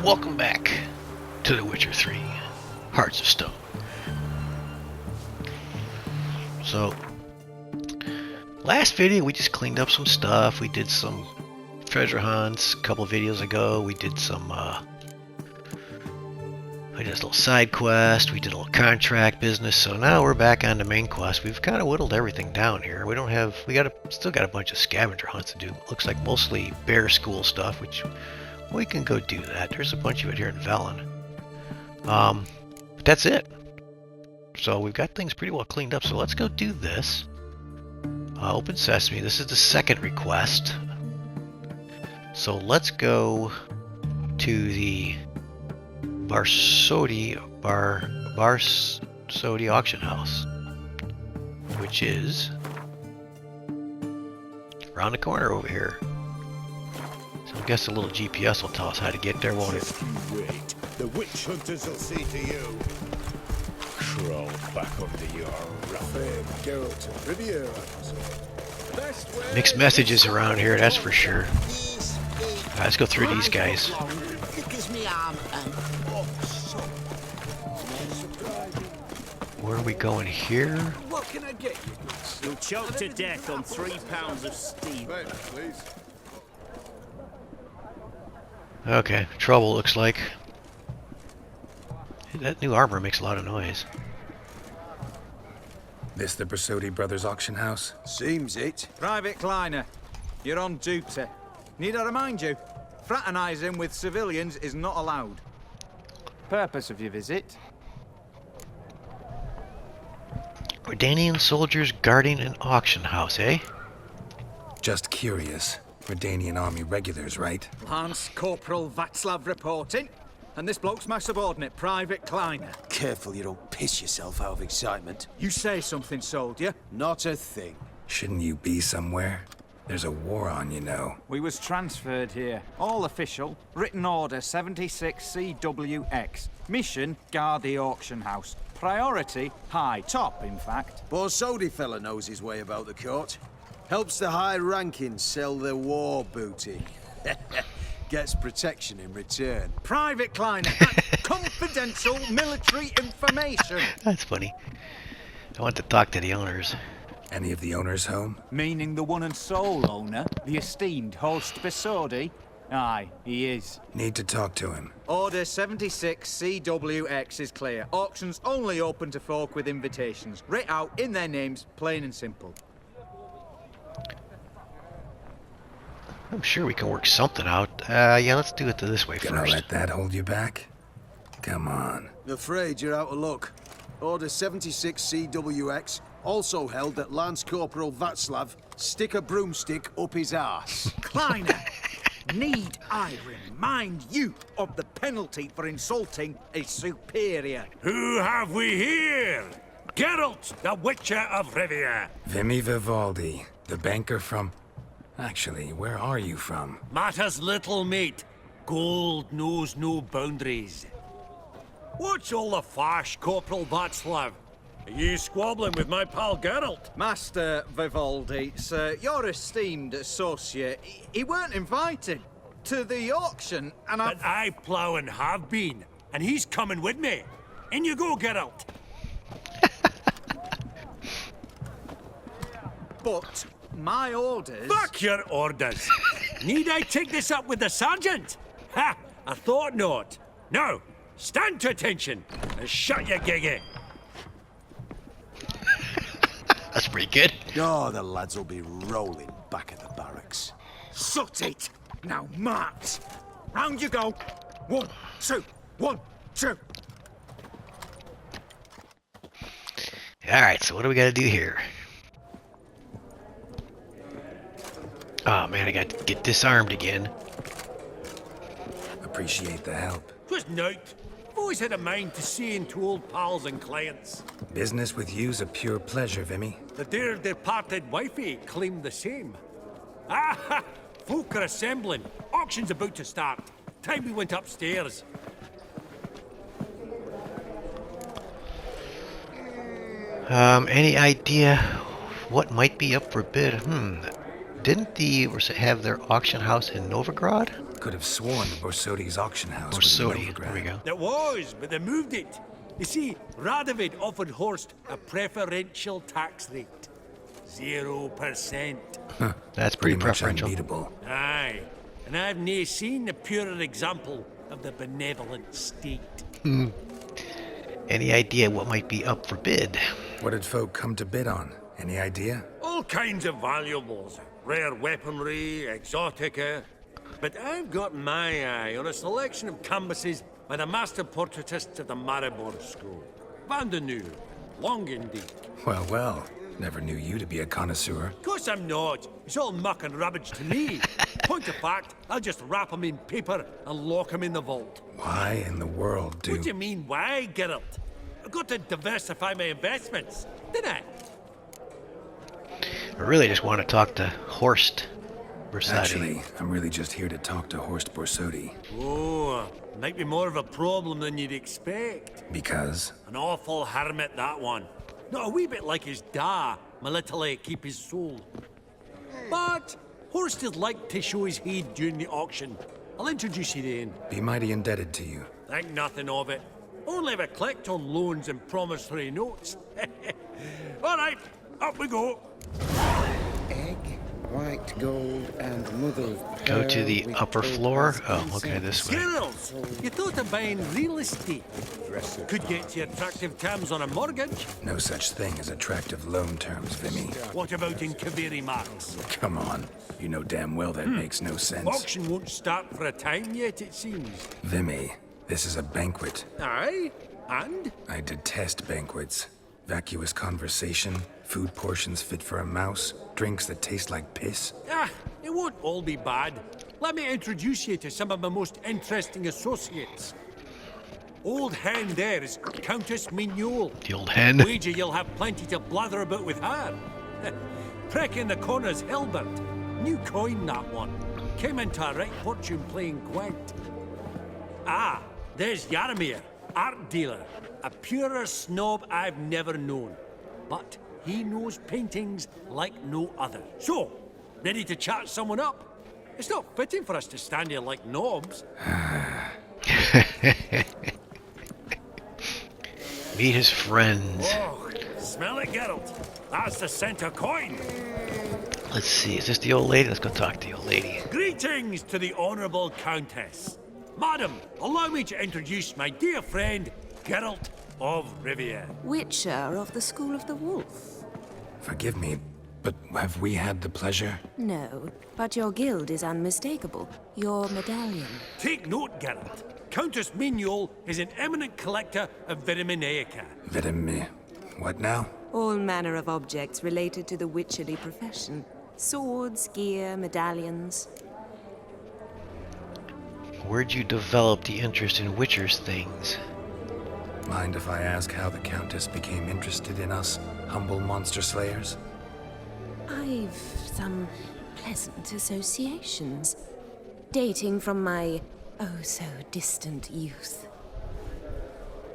Welcome back to The Witcher 3, Hearts of Stone. So, last video we just cleaned up some stuff. We did some treasure hunts a couple videos ago. We did some, we did a little side quest. We did a little contract business. So now we're back on the main quest. We've kind of whittled everything down here. We don't have, still got a bunch of scavenger hunts to do. Looks like mostly bear school stuff, which we can go do that. There's a bunch of it here in Velen. But that's it. So we've got things pretty well cleaned up. So let's go do this. Open Sesame. This is the second request. So let's go to the Barsodi auction house, which is around the corner over here. So I guess a little GPS will tell us how to get there, won't it? Just you wait. The witch hunters will see to you. Crawl back under your roof. Mixed messages around here, that's for sure. Alright, let's go through these guys. Where are we going here? What can I get you? You'll choke to death on 3 pounds of steam. Please. Okay, trouble looks like. That new armor makes a lot of noise. This the Bersodi Brothers auction house? Seems it. Private Kleiner, you're on duty. Need I remind you, fraternizing with civilians is not allowed. Purpose of your visit? Redanian soldiers guarding an auction house, eh? Just curious. Redanian army regulars, right? Lance Corporal Václav reporting. And this bloke's my subordinate, Private Kleiner. Careful you don't piss yourself out of excitement. You say something, soldier. Not a thing. Shouldn't you be somewhere? There's a war on, you know. We was transferred here. All official. Written order 76 CWX. Mission, guard the auction house. Priority, high. Top, in fact. Borsodi fella knows his way about the court. Helps the high rankings sell their war booty. Gets protection in return. Private Kleiner, that's confidential military information. That's funny. I want to talk to the owners. Any of the owners home? Meaning the one and sole owner, the esteemed host Bersodi? Aye, he is. Need to talk to him. Order 76 CWX is clear. Auctions only open to folk with invitations. Writ out in their names, plain and simple. I'm sure we can work something out. Yeah, let's do it this way Gonna first. let that hold you back? Come on. Afraid you're out of luck. Order 76 CWX also held that Lance Corporal Václav stick a broomstick up his arse. Kleiner, need I remind you of the penalty for insulting a superior? Who have we here? Geralt, the Witcher of Rivia. Vimy Vivaldi, the banker from... Actually, where are you from? Matters little, mate. Gold knows no boundaries. What's all the fash, Corporal Václav? Are you squabbling with my pal Geralt? Master Vivaldi, sir, your esteemed associate, he weren't invited to the auction, and But I plough and have been, and he's coming with me. In you go, Geralt. But my orders... Back your orders. Need I take this up with the sergeant? Ha! I thought not. Now, stand to attention and shut your giggy. That's pretty good. Oh, the lads will be rolling back at the barracks. Shut it! Now march! Round you go! 1, 2, 1, 2! Alright, so what do we gotta do here? Oh man, I got to get disarmed again. Appreciate the help. 'Twas night. Always had a mind to seeing to old pals and clients. Business with you's a pure pleasure, Vimy. The dear departed wifey claimed the same. Ah, folk are assembling. Auction's about to start. Time we went upstairs. Any idea what might be up for bid? Didn't the have their auction house in Novigrad? could have sworn the Borsodi's auction house was an Borsodi, there we overgrad. go. It was, but they moved it. You see, Radovid offered Horst a preferential tax rate. 0%. That's pretty Much preferential. unbeatable. Aye, and I've nae seen a purer example of the benevolent state. Any idea what might be up for bid? What did folk come to bid on? Any idea? All kinds of valuables, rare weaponry, exotica. But I've got my eye on a selection of canvases by the master portraitists of the Maribor School. Van de Nieuw, Longendijk. Well, well. Never knew you to be a connoisseur. Of course I'm not. It's all muck and rubbish to me. Point of fact, I'll just wrap 'em in paper and lock 'em in the vault. Why in the world do... What do you mean, why, Geralt? I've got to diversify my investments, didn't I? I really just want to talk to Horst Borsodi. Actually, I'm really just here to talk to Horst Borsodi. Oh, might be more of a problem than you'd expect. Because? An awful hermit, that one. Not a wee bit like his da, my little keep his soul. But Horst is like to show his head during the auction. I'll introduce you then. Be mighty indebted to you. Think nothing of it. Only ever collect on loans and promissory notes. All right, up we go. Egg, white gold, and mother of Go to pearl the with upper gold floor. brass Oh, and okay, this way. Girls, you thought of buying real estate. Could get you attractive terms on a mortgage. No such thing as attractive loan terms, Vimy. What about in Kaveri Marks? Come on. You know damn well that makes no sense. Auction won't start for a time yet, it seems. Vimy, this is a banquet. Aye, and? I detest banquets. Vacuous conversation, food portions fit for a mouse, drinks that taste like piss. Ah, it won't all be bad. Let me introduce you to some of my most interesting associates. Old hen there is Countess Mignol. The old hen. Wager you'll have plenty to blather about with her. Prick in the corner's Hilbert. New coin, that one. Came into a right fortune playing Gwent. Ah, there's Yaromir, art dealer. A purer snob I've never known. But he knows paintings like no other. So, ready to chat someone up? It's not fitting for us to stand here like knobs. Meet his friends. Oh, smell it, Geralt. That's the center coin. Let's see, is this the old lady? Let's go talk to the old lady. Greetings to the Honourable Countess. Madam, allow me to introduce my dear friend, Geralt of Rivia. Witcher of the School of the Wolf. Forgive me, but have we had the pleasure? No, but your guild is unmistakable. Your medallion. Take note, Geralt. Countess Mignol is an eminent collector of Vitaminaica. Vitamin... What now? All manner of objects related to the witcherly profession. Swords, gear, medallions. Where'd you develop the interest in Witcher's things? Mind if I ask how the Countess became interested in us, humble monster slayers? I've some pleasant associations. Dating from my oh-so-distant youth.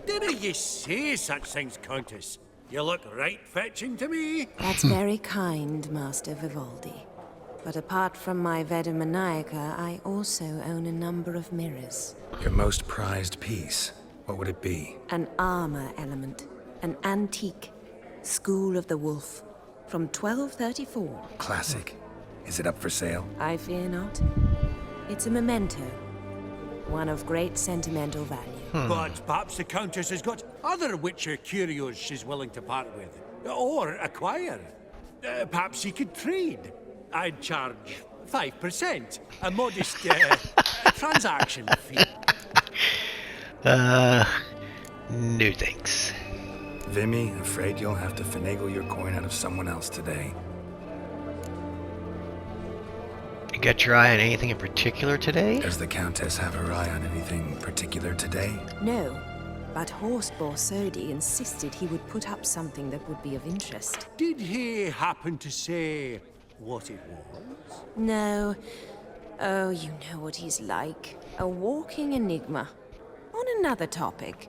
Didn't you say such things, Countess? You look right fetching to me. That's very kind, Master Vivaldi. But apart from my Vedamaniaca, I also own a number of mirrors. Your most prized piece, what would it be? An armor element. An antique. School of the Wolf. From 1234. Classic. Is it up for sale? I fear not. It's a memento. One of great sentimental value. But perhaps the Countess has got other Witcher curios she's willing to part with. Or acquire. Perhaps you could trade. I'd charge 5%. A modest transaction fee. No thanks. Vimy, afraid you'll have to finagle your coin out of someone else today. You got your eye on anything in particular today? Does the Countess have her eye on anything particular today? No, but Horst Borsodi insisted he would put up something that would be of interest. Did he happen to say what it was? No. Oh, you know what he's like. A walking enigma. On another topic.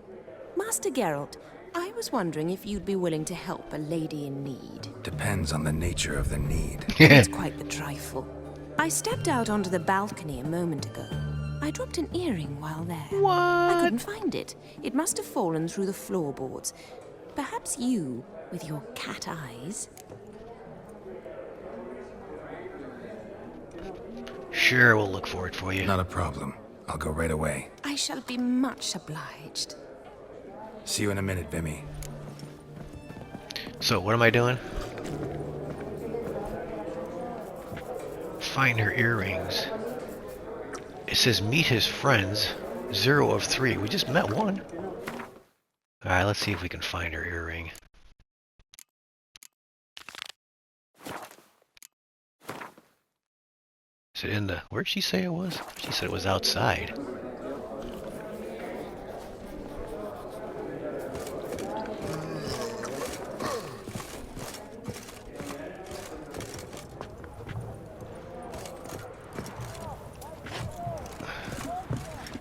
Master Geralt, I was wondering if you'd be willing to help a lady in need. Depends on the nature of the need. It's quite the trifle. I stepped out onto the balcony a moment ago. I dropped an earring while there. What? I couldn't find it. It must have fallen through the floorboards. Perhaps you, with your cat eyes. Sure, we'll look for it for you. Not a problem. I'll go right away. I shall be much obliged. See you in a minute, Vimy. So, what am I doing? Find her earrings. It says meet his friends. 0 of 3. We just met one. Alright, let's see if we can find her earring. Is it in the... Where'd she say it was? She said it was outside.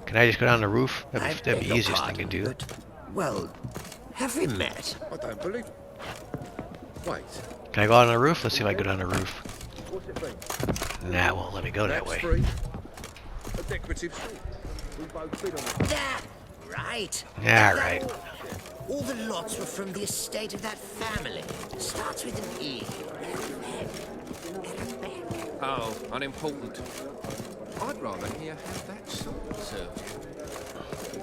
Can I just go down the roof? That'd be the easiest thing to do. But, well, have we met? I don't believe. Wait. Can I go out on the roof? Let's see if I can go down the roof. What's it been? Nah, it won't let me go that way. Free. A decorative suit. We both bid on it. That, right. Yeah, right. All the lots were from the estate of that family. Starts with an E. Oh, unimportant. I'd rather hear how that salt served you.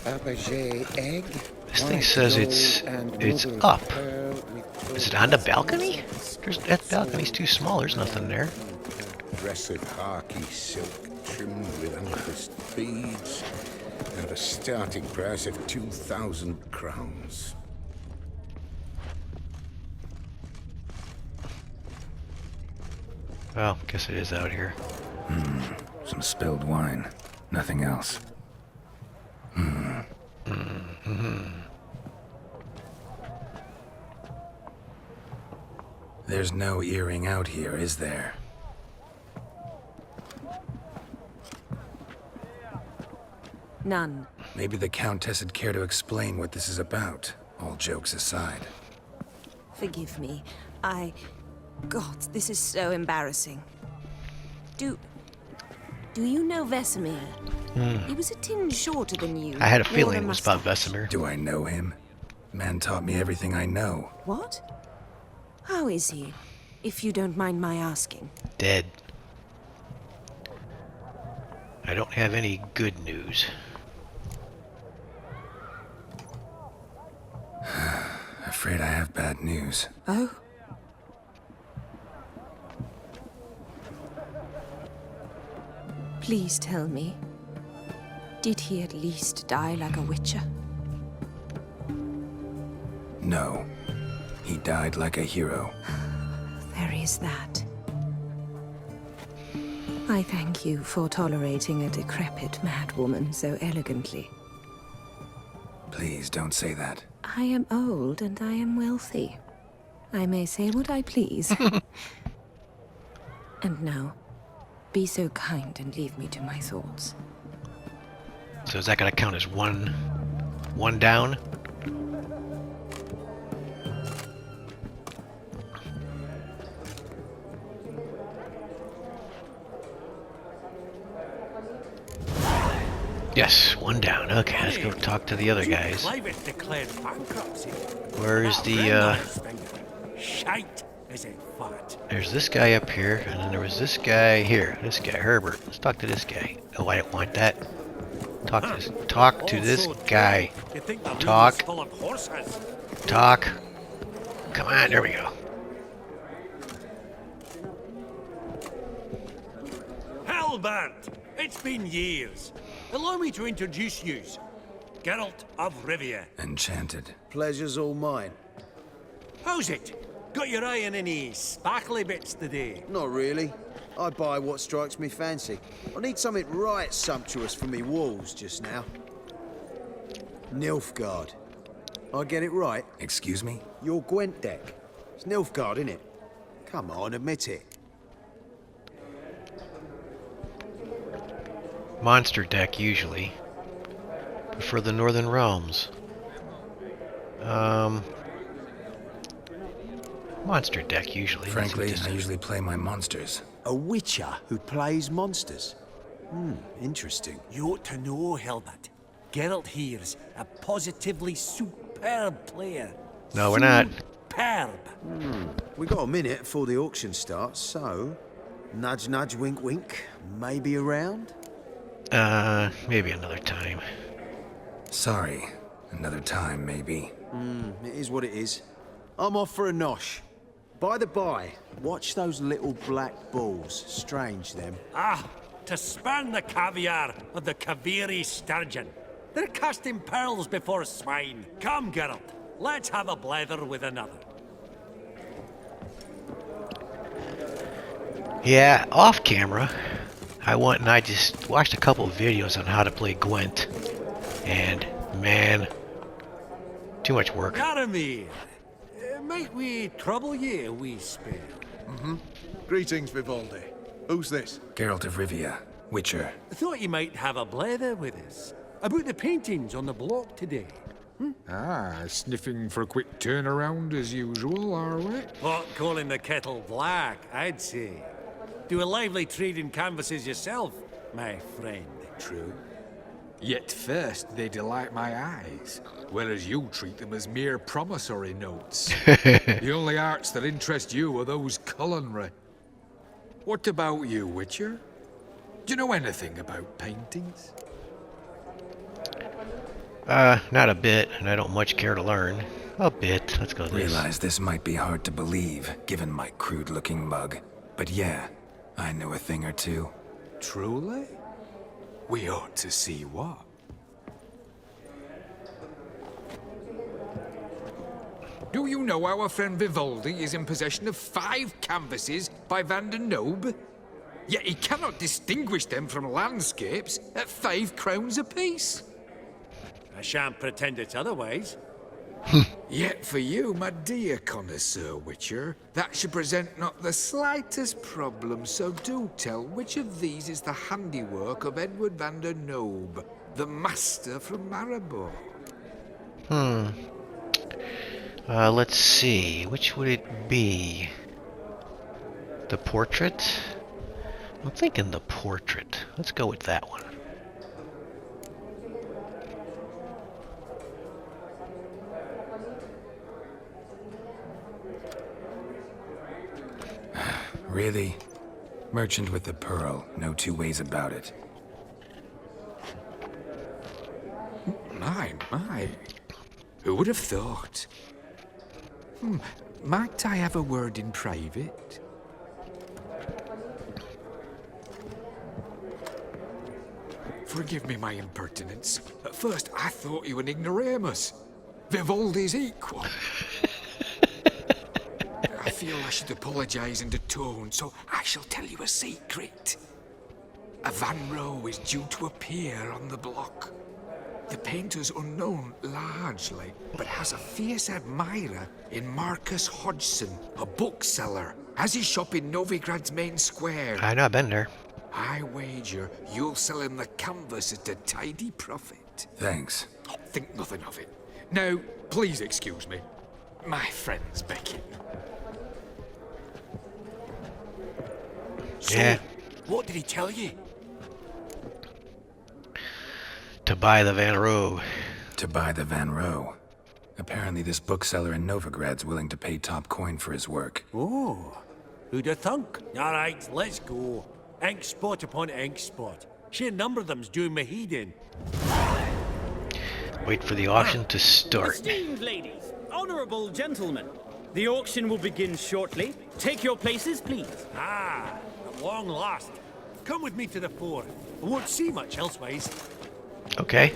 Aubergine egg. This thing white says gold, it's and mother of up. pearl with Is it on the balcony? That balcony's too small. There's nothing there. Dress of harky silk trimmed with amethyst beads, and a starting price of 2,000 crowns. Well, guess it is out here. Some spilled wine. Nothing else. There's no earring out here, is there? None. Maybe the Countess would care to explain what this is about, all jokes aside. Forgive me. God, this is so embarrassing. Do you know Vesemir? He was a tinge shorter than you. I had a wore feeling it was about mustache. Vesemir. Do I know him? Man taught me everything I know. What? How is he, if you don't mind my asking? Dead. I don't have any good news. Afraid I have bad news. Oh? Please tell me. Did he at least die like a witcher? No. He died like a hero. There is that. I thank you for tolerating a decrepit madwoman so elegantly. Please don't say that. I am old and I am wealthy. I may say what I please. And now, be so kind and leave me to my thoughts. So is that going to count as one down? Yes, 1 down. Okay, let's go talk to the other guys. Clive declared bankruptcy. Where's the, Shite, is it fat? There's this guy up here, and then there was this guy here. This guy, Herbert. Let's talk to this guy. Oh, I don't want that. Talk to this guy. You think the Talk. room is full of horses? Talk. Come on, there we go. Halbert! It's been years. Allow me to introduce you. Geralt of Rivia. Enchanted. Pleasure's all mine. How's it? Got your eye on any sparkly bits today? Not really. I buy what strikes me fancy. I need something right sumptuous for me walls just now. Nilfgaard. I get it right? Excuse me? Your Gwent deck. It's Nilfgaard, innit? Come on, admit it. Monster deck, usually. Prefer the Northern Realms. Monster deck, usually. Let's see what Frankly, this I is. usually play my monsters. A witcher who plays monsters. Interesting. You ought to know, Hilbert. Geralt here's a positively superb player. No, we're not. Superb. We got a minute before the auction starts, so... Nudge, nudge, wink, wink. Maybe around? Maybe another time. Sorry. Another time, maybe. It is what it is. I'm off for a nosh. By the by, watch those little black balls. Strange, them. Ah, to spurn the caviar of the Kaviri sturgeon. They're casting pearls before swine. Come, Geralt, let's have a blether with another. Yeah, off camera, I just watched a couple of videos on how to play Gwent, and man, too much work. Caramir, might we trouble ye a wee spell? Greetings, Vivaldi. Who's this? Geralt of Rivia, Witcher. Thought you might have a blether with us about the paintings on the block today. Sniffing for a quick turnaround as usual, are we? Pot calling the kettle black, I'd say. Do a lively trade in canvases yourself, my friend. True. Yet first they delight my eyes, whereas you treat them as mere promissory notes. The only arts that interest you are those culinary. What about you, Witcher? Do you know anything about paintings? Not a bit, and I don't much care to learn. A bit. Let's go this. Realize this might be hard to believe, given my crude-looking mug. But yeah, I know a thing or two. Truly? We ought to see what. Do you know our friend Vivaldi is in possession of 5 canvases by Van der Nobe? Yet he cannot distinguish them from landscapes at 5 crowns apiece. I shan't pretend it's otherwise. Yet for you, my dear connoisseur Witcher, that should present not the slightest problem, so do tell which of these is the handiwork of Edward van der Nobe, the master from Maribor. Let's see. Which would it be? The portrait? I'm thinking the portrait. Let's go with that one. Really? Merchant with the pearl, no two ways about it. My. Who would have thought? Might I have a word in private? Forgive me my impertinence. At first, I thought you an ignoramus. Vivaldi's equal. I feel I should apologize in the tone, so I shall tell you a secret. A Van Row is due to appear on the block. The painter's unknown, largely, but has a fierce admirer in Marcus Hodgson, a bookseller. Has his shop in Novigrad's main square. I know, I've been there. I wager you'll sell him the canvas at a tidy profit. Thanks. Oh, think nothing of it. Now, please excuse me. My friend's becking. So, Yeah. what did he tell you? To buy the Van Rowe. To buy the Van Row. Apparently this bookseller in Novigrad's willing to pay top coin for his work. Oh, who'd have thunk? All right, let's go. Ink spot upon ink spot. Sheer number of them's doing me heed in. Wait for the auction to start. Esteemed ladies, honorable gentlemen, the auction will begin shortly. Take your places, please. Ah, at long last. Come with me to the fore. I won't see much elsewise. Okay.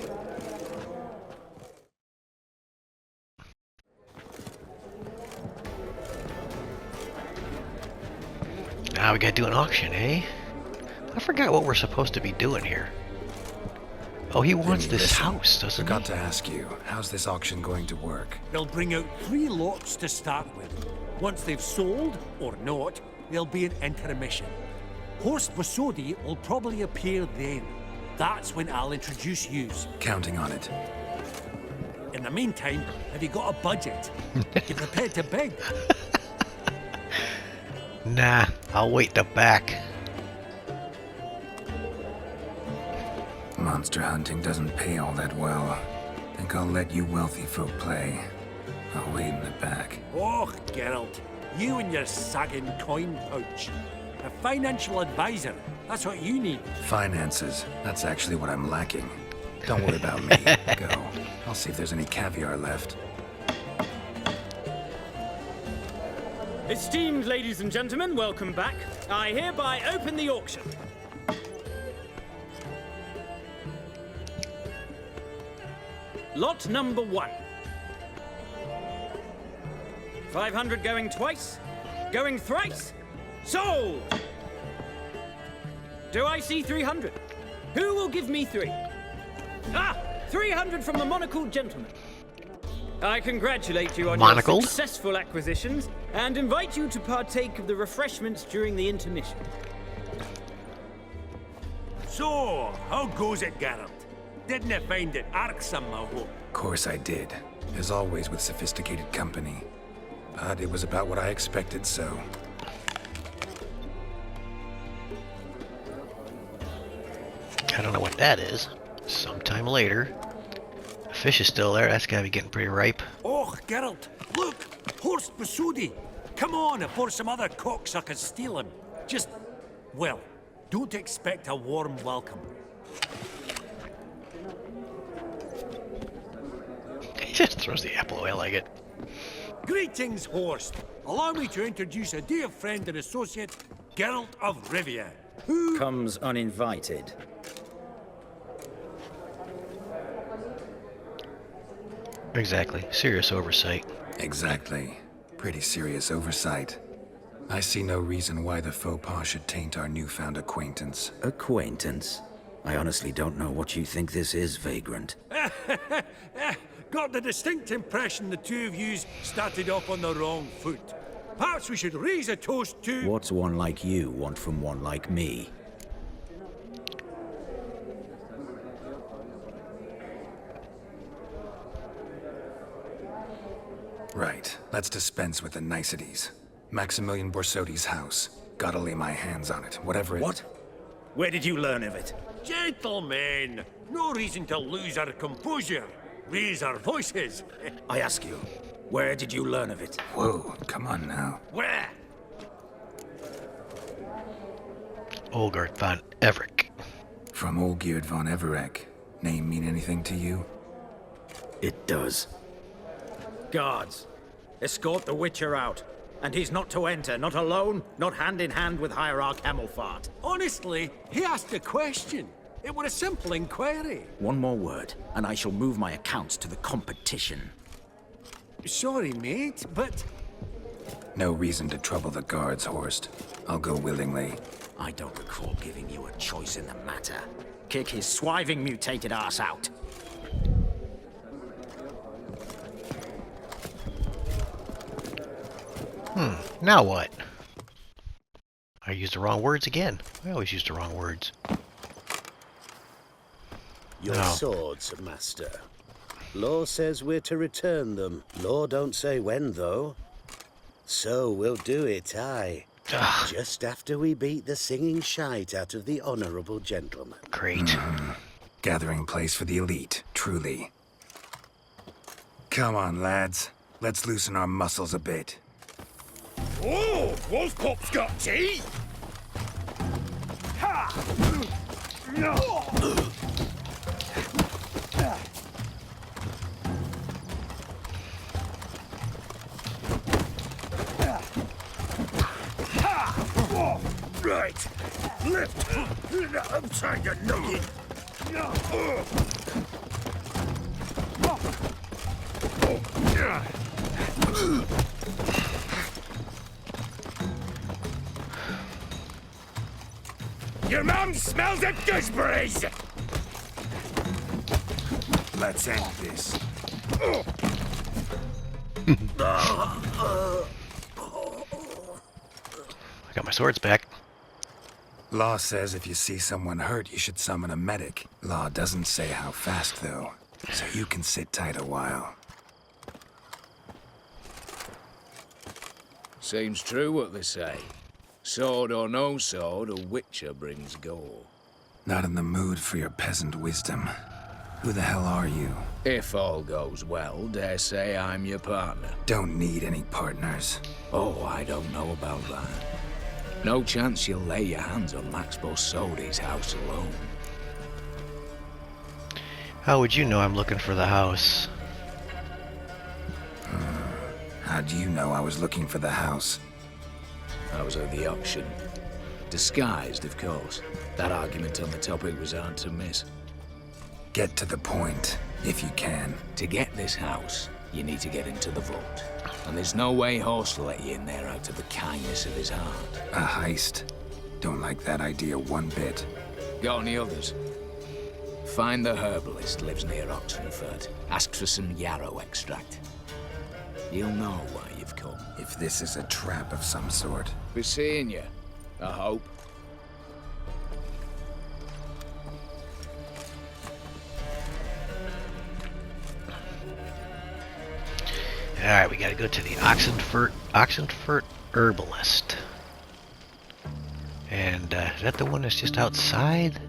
Now we gotta do an auction, eh? I forgot what we're supposed to be doing here. Oh, he wants this house, doesn't Forgot he? to ask you, how's this auction going to work? They'll bring out 3 lots to start with. Once they've sold, or not, there'll be an intermission. Horst Vasodi will probably appear then. That's when I'll introduce yous. Counting on it. In the meantime, have you got a budget? You prepared to beg? Nah, I'll wait in the back. Monster hunting doesn't pay all that well. Think I'll let you wealthy folk play. I'll wait in the back. Oh, Geralt, you and your sagging coin pouch. A financial advisor, that's what you need. Finances, that's actually what I'm lacking. Don't worry about me. Go. I'll see if there's any caviar left. Esteemed ladies and gentlemen, welcome back. I hereby open the auction. Lot number 1. 500 going twice, going thrice. Sold! Do I see 300? Who will give me 3? Ah! 300 from the monocled gentleman. I congratulate you on Monocled? your successful acquisitions and invite you to partake of the refreshments during the intermission. So, how goes it, Geralt? Didn't you find it irksome, I hope? Of course I did. As always with sophisticated company. But it was about what I expected, so... I don't know what that is. Sometime later. The fish is still there. That's gotta be getting pretty ripe. Oh, Geralt, look! Horst Basudi! Come on, before some other cocksuckers steal him. Just, well, don't expect a warm welcome. He just throws the apple away. I like it. Greetings, Horst. Allow me to introduce a dear friend and associate, Geralt of Rivia, who... Comes uninvited. Exactly. Serious oversight. Exactly. Pretty serious oversight. I see no reason why the faux pas should taint our newfound acquaintance. Acquaintance? I honestly don't know what you think this is, Vagrant. Got the distinct impression the two of yous started off on the wrong foot. Perhaps we should raise a toast to... What's one like you want from one like me? Right. Let's dispense with the niceties. Maximilian Borsodi's house. Gotta lay my hands on it, whatever it... What? Where did you learn of it? Gentlemen, no reason to lose our composure. Raise our voices. I ask you, where did you learn of it? Whoa, come on now. Where? Olgert von Everett. From Olgierd von Everett. Name mean anything to you? It does. Guards, escort the Witcher out. And he's not to enter, not alone, not hand in hand with Hierarch Hamilfart. Honestly, he asked a question. It were a simple inquiry. One more word, and I shall move my accounts to the competition. Sorry, mate, but... No reason to trouble the guards, Horst. I'll go willingly. I don't recall giving you a choice in the matter. Kick his swiving mutated ass out. Now what? I used the wrong words again. I always use the wrong words. Your swords, master. Law says we're to return them. Law don't say when, though. So we'll do it, aye. Just after we beat the singing shite out of the honorable gentleman. Great. Gathering place for the elite, truly. Come on, lads. Let's loosen our muscles a bit. Oh, Wolfpop's got tea! Ha! Right. Lift. I'm trying to nugget. Your mum smells of gooseberries! Let's end this. I got my swords back. Law says if you see someone hurt, you should summon a medic. Law doesn't say how fast, though. So you can sit tight a while. Seems true what they say. Sword or no sword, a witcher brings gore. Not in the mood for your peasant wisdom. Who the hell are you? If all goes well, dare say I'm your partner. Don't need any partners. Oh, I don't know about that. No chance you'll lay your hands on Max Borsodi's house alone. How would you know I'm looking for the house? How do you know I was looking for the house? I was at the auction. Disguised, of course. That argument on the topic was hard to miss. Get to the point, if you can. To get this house, you need to get into the vault. And there's no way Horst will let you in there out of the kindness of his heart. A heist? Don't like that idea one bit. Got any others? Find the herbalist, lives near Oxenford. Ask for some yarrow extract. You'll know why you've come. If this is a trap of some sort. Be seeing you, I hope. Alright, we gotta go to the Oxenford herbalist. And, is that the one that's just outside?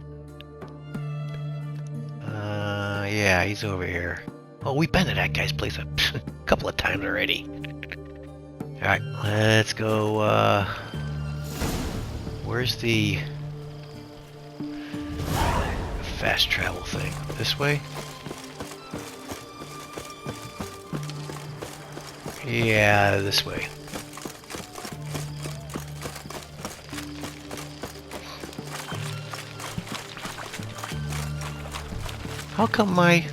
Yeah, he's over here. Oh, we've been to that guy's place a couple of times already. Alright, let's go, where's the fast travel thing? This way? Yeah, this way. How come my...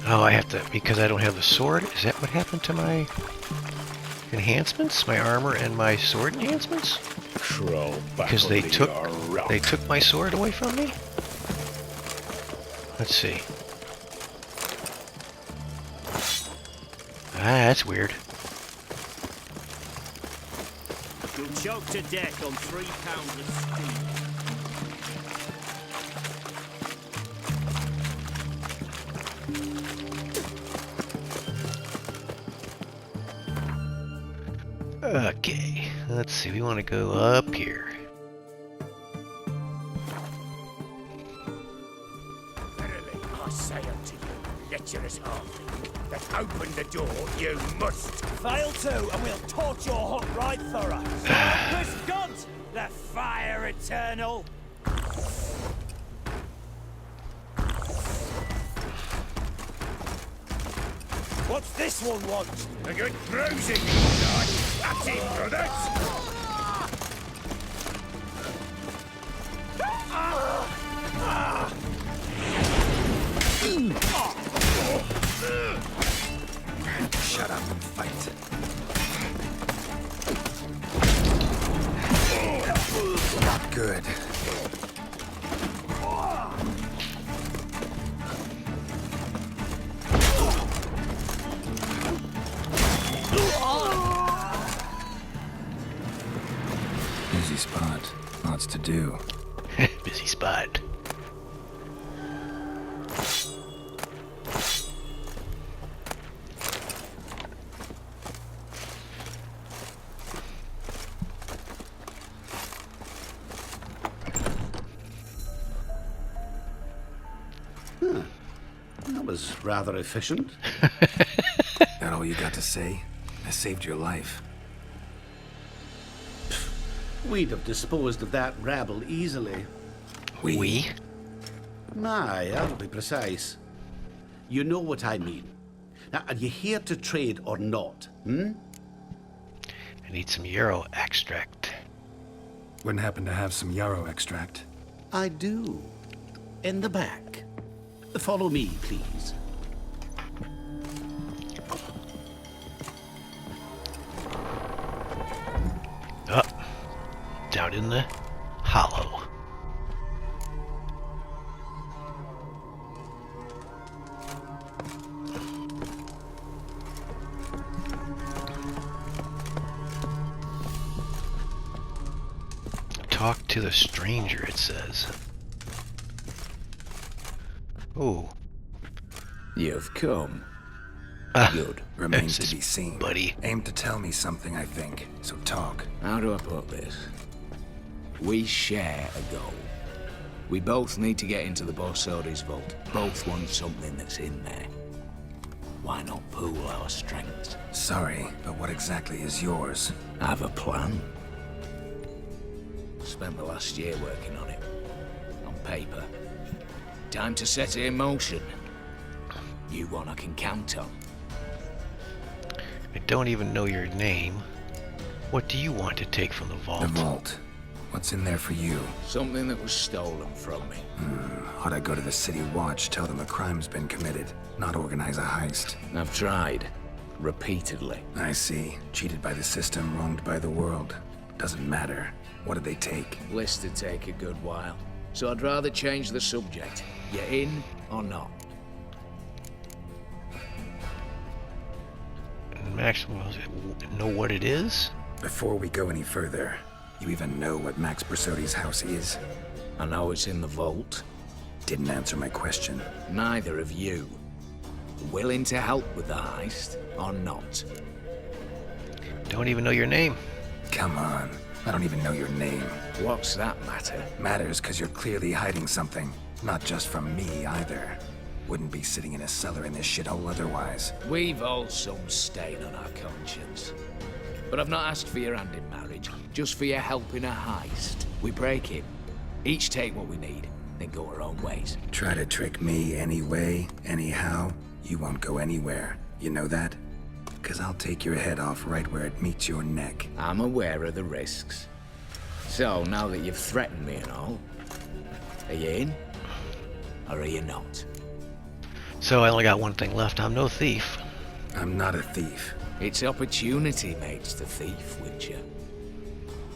Oh, I have to... Because I don't have the sword? Is that what happened to my enhancements? My armor and my sword enhancements? Because they took my sword away from me? Let's see. Ah, that's weird. You'll choke to death on 3 pounds of steam. Okay, let's see, we want to go up here. Verily, I say unto you, lecherous halfling, that open the door you must. Fail to, and we'll torch your hook right thorough. This gods, the fire eternal. What's this one want? A good bruising, lad. That's it, brothers. Shut up and fight. Not good. Busy spot. Lots to do. Busy spot. That was rather efficient. That all you got to say? I saved your life. We'd have disposed of that rabble easily. We? Aye, I'll be precise. You know what I mean. Now, are you here to trade or not? I need some yarrow extract. Wouldn't happen to have some yarrow extract. I do. In the back. Follow me, please. Up. Down in the hollow. Talk to the stranger, it says. Oh. You've come. Good. Remains to be seen. Buddy. Aim to tell me something, I think. So talk. How do I put this? We share a goal. We both need to get into the Borsodi's vault. Both want something that's in there. Why not pool our strengths? Sorry, but what exactly is yours? I have a plan. Spent the last year working on it. On paper. Time to set it in motion. You one I can count on. I don't even know your name. What do you want to take from the vault? The vault. What's in there for you? Something that was stolen from me. Ought I go to the City Watch, tell them a crime's been committed, not organize a heist? I've tried. Repeatedly. I see. Cheated by the system, wronged by the world. Doesn't matter. What did they take? List to take a good while. So I'd rather change the subject. You in or not? Max, know what it is? Before we go any further, you even know what Max Bersodi's house is? I know it's in the vault. Didn't answer my question. Neither of you. Willing to help with the heist or not? Don't even know your name. Come on. I don't even know your name. What's that matter? Matters because you're clearly hiding something. Not just from me, either. Wouldn't be sitting in a cellar in this shithole otherwise. We've all some stain on our conscience. But I've not asked for your hand in marriage, just for your help in a heist. We break it. Each take what we need, then go our own ways. Try to trick me anyway, anyhow, you won't go anywhere. You know that? Because I'll take your head off right where it meets your neck. I'm aware of the risks. So, now that you've threatened me and all, are you in? Or are you not? So I only got one thing left. I'm no thief. I'm not a thief. It's opportunity makes the thief, Witcher.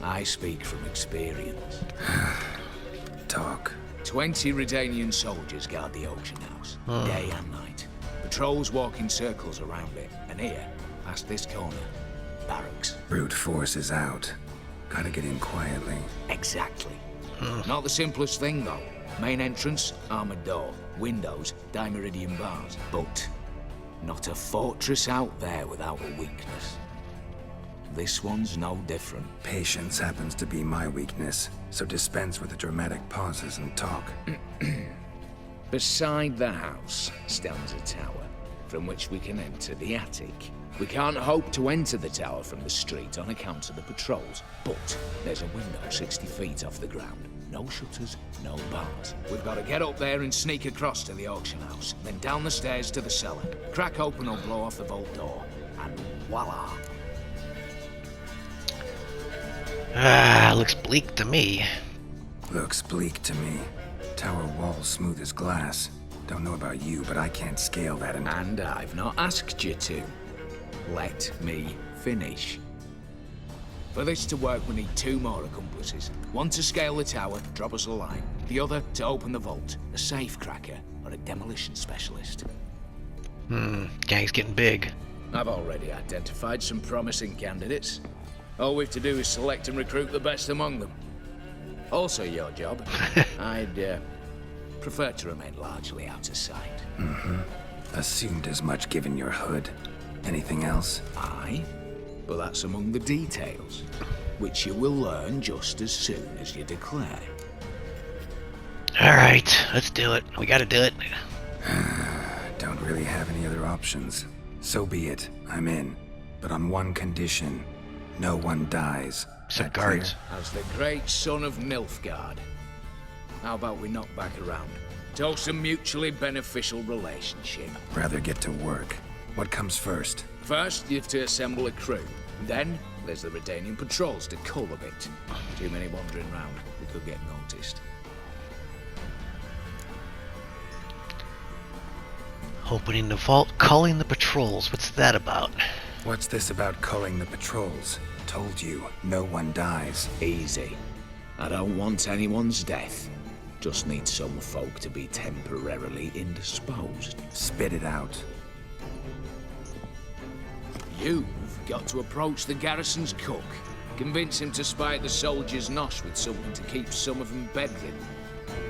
I speak from experience. Talk. 20 Redanian soldiers guard the auction house, day and night. Patrols walk in circles around it, and here, past this corner, barracks. Brute force is out. Gotta get in quietly. Exactly. Not the simplest thing, though. Main entrance, armored door. Windows, dimeridian bars. But not a fortress out there without a weakness. This one's no different. Patience happens to be my weakness, so dispense with the dramatic pauses and talk. Beside the house stands a tower, from which we can enter the attic. We can't hope to enter the tower from the street on account of the patrols, but there's a window 60 feet off the ground. No shutters, no bars. We've got to get up there and sneak across to the auction house, then down the stairs to the cellar, crack open or blow off the vault door, and voila. Looks bleak to me. Looks bleak to me. Tower walls smooth as glass. Don't know about you, but I can't scale that and I've not asked you to. Let me finish. For this to work, we need 2 more accomplices. One to scale the tower, drop us a line. The other to open the vault, a safe cracker or a demolition specialist. Gang's getting big. I've already identified some promising candidates. All we've to do is select and recruit the best among them. Also your job. I'd prefer to remain largely out of sight. Assumed as much given your hood. Anything else? Aye, but that's among the details, which you will learn just as soon as you declare. Alright, let's do it. We gotta do it. Don't really have any other options. So be it. I'm in. But on one condition. No one dies. Some guards. As the great son of Nilfgaard. How about we knock back around? Toast a mutually beneficial relationship. Rather get to work. What comes first? First, you have to assemble a crew. Then, there's the Redanian patrols to cull a bit. Too many wandering round. We could get noticed. Opening the vault, calling the patrols. What's that about? What's this about culling the patrols? Told you, no one dies. Easy. I don't want anyone's death. Just need some folk to be temporarily indisposed. Spit it out. You've got to approach the garrison's cook. Convince him to spite the soldiers' nosh with something to keep some of them bedridden.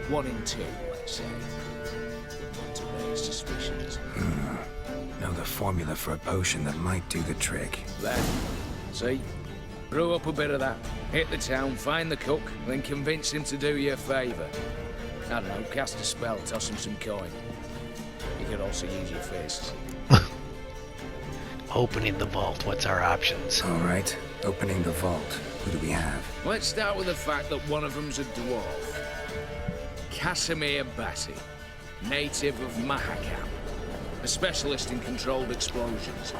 1 in 2, let's say. To raise suspicions. Know the formula for a potion that might do the trick. There. See? Brew up a bit of that. Hit the town, find the cook, then convince him to do you a favour. I don't know, cast a spell, toss him some coin. You could also use your fists. Opening the vault. What's our options? All right. Opening the vault. Who do we have? Let's start with the fact that one of them's a dwarf. Casimir Batty, native of Mahakam. A specialist in controlled explosions.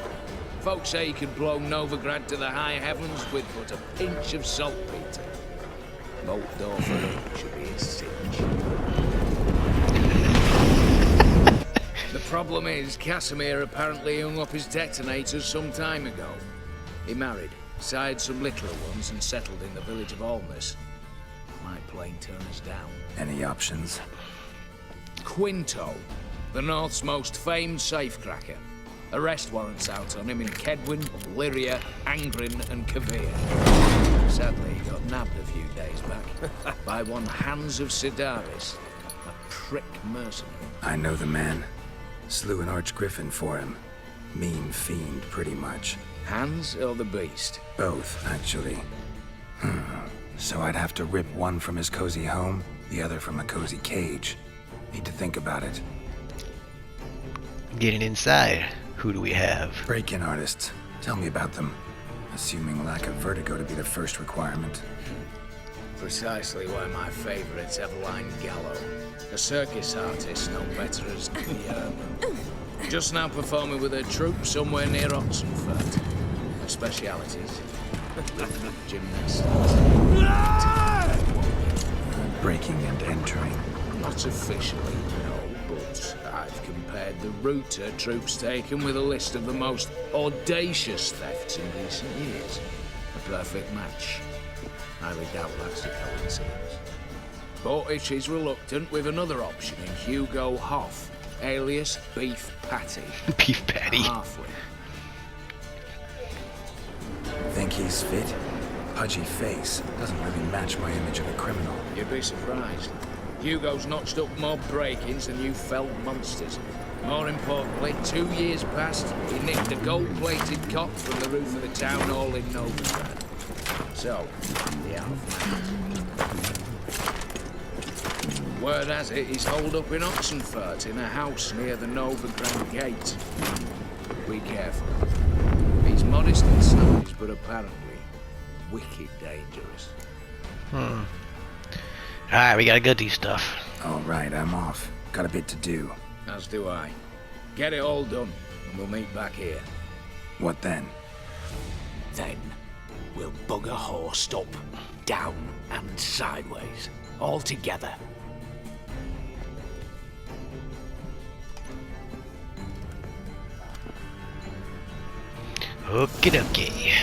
Folks say he could blow Novigrad to the high heavens with but a pinch of saltpeter. Bolt door for him should be a cinch. The problem is, Casimir apparently hung up his detonators some time ago. He married, sired some littler ones, and settled in the village of Alness. Might plain turn us down. Any options? Quinto, the North's most famed safecracker. Arrest warrants out on him in Kedwin, Lyria, Angrin, and Kavir. Sadly, he got nabbed a few days back by one Hans of Sidaris, a prick mercenary. I know the man. Slew an archgriffin for him. Mean fiend, pretty much. Hans or the beast? Both, actually. So I'd have to rip one from his cozy home, the other from a cozy cage. Need to think about it. Getting inside. Who do we have? Break-in artists. Tell me about them. Assuming lack of vertigo to be the first requirement. Precisely why my favourite's Eveline Gallo. A circus artist known better as Guillermo. Just now performing with her troupe somewhere near Oxenfurt. Her specialities? Gymnastics. Breaking and entering. Not officially, no, but I've compared the route her troops taken with a list of the most audacious thefts in recent years. A perfect match. Highly doubt that's a coincidence. But if she's reluctant, with another option in Hugo Hoff, alias Beef Patty. Beef Patty. Halfway. Think he's fit? Pudgy face doesn't really match my image of a criminal. You'd be surprised. Hugo's notched up more break-ins than you felled monsters. More importantly, 2 years past, he nicked a gold-plated cot from the roof of the town hall in Novigrad. So, the outfit. Word has it, he's holed up in Oxenfurt in a house near the Novigrad gate. Be careful. He's modest in size, but apparently wicked dangerous. Alright, we gotta go do stuff. All right, I'm off. Got a bit to do. As do I. Get it all done, and we'll meet back here. What then? Then we'll bugger horsed up, down and sideways, all together. Okie dokie.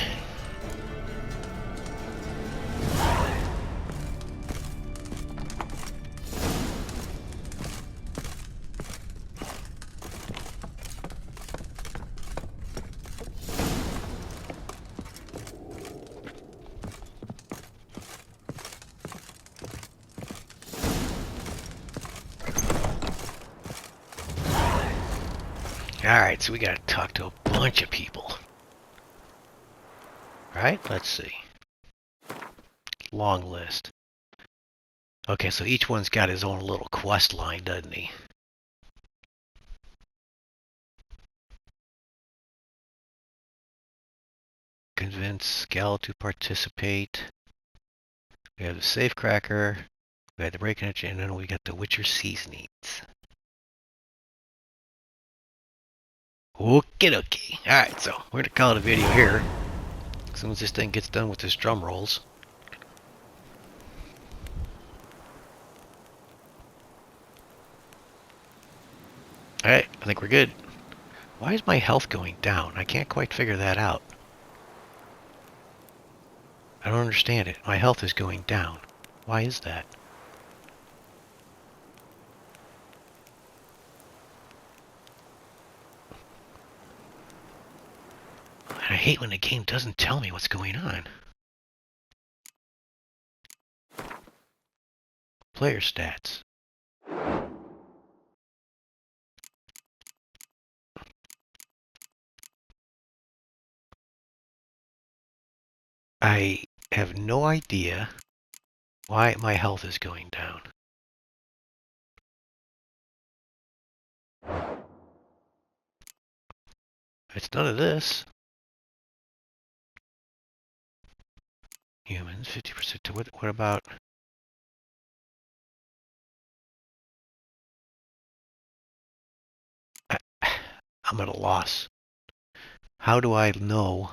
Alright, so we gotta talk to a bunch of people. Right? Let's see. Long list. Okay, so each one's got his own little quest line, doesn't he? Convince Gal to participate. We have the safecracker. We have the break-in, and then we got the Witcher seasonings. Okie dokie. Alright, so we're gonna call it a video here. As soon as this thing gets done with its drum rolls. Alright, I think we're good. Why is my health going down? I can't quite figure that out. I don't understand it. My health is going down. Why is that? I hate when the game doesn't tell me what's going on. Player stats. I have no idea why my health is going down. It's none of this. Humans, 50% to what about? I'm at a loss. How do I know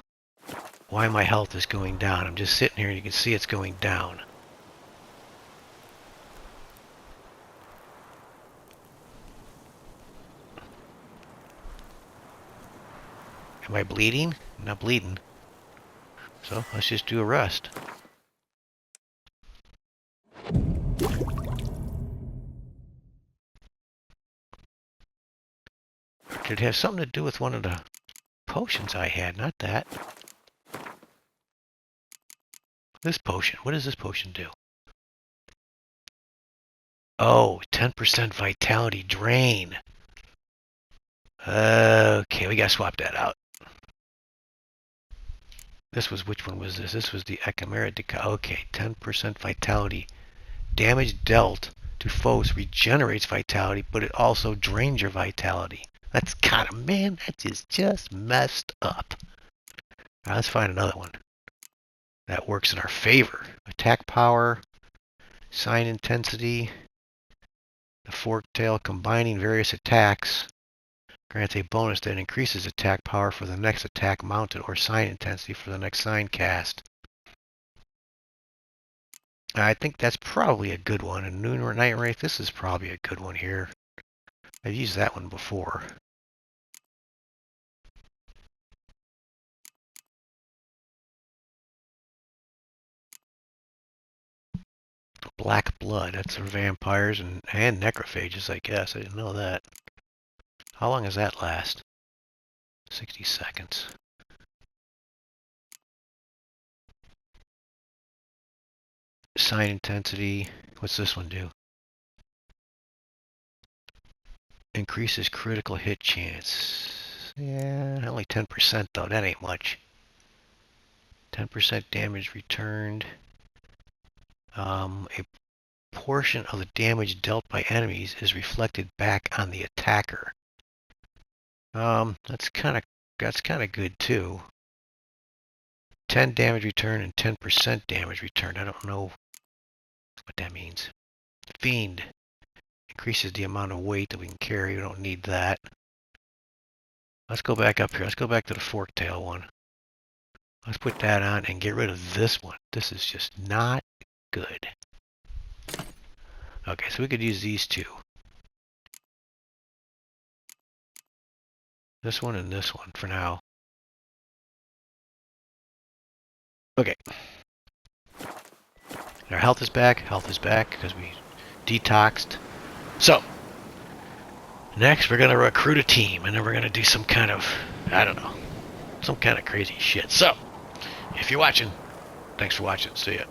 why my health is going down? I'm just sitting here and you can see it's going down. Am I bleeding? I'm not bleeding. So let's just do a rest. Did it have something to do with one of the potions I had? Not that. This potion. What does this potion do? Oh, 10% vitality drain. Okay, we gotta swap that out. This was, which one was this? This was the Echimera Deca. Okay, 10% vitality. Damage dealt to foes regenerates vitality, but it also drains your vitality. That's kind of, man, that is just messed up. Now let's find another one that works in our favor. Attack power, sign intensity, the forked tail combining various attacks grants a bonus that increases attack power for the next attack mounted or sign intensity for the next sign cast. I think that's probably a good one. And Noon or Night Wraith, this is probably a good one here. I've used that one before. Black blood, that's for vampires and necrophages, I guess. I didn't know that. How long does that last? 60 seconds. Sign intensity. What's this one do? Increases critical hit chance. Yeah, only 10% though. That ain't much. 10% damage returned. A portion of the damage dealt by enemies is reflected back on the attacker. That's kind of good too. 10 damage return and 10% damage return. I don't know what that means. Fiend increases the amount of weight that we can carry. We don't need that. Let's go back up here. Let's go back to the fork tail one. Let's put that on and get rid of this one. This is just not good. Okay, so we could use these two. This one and this one for now. Okay. Our health is back. Health is back because we detoxed. So, next we're going to recruit a team and then we're going to do some kind of, I don't know, some kind of crazy shit. So, if you're watching, thanks for watching. See ya.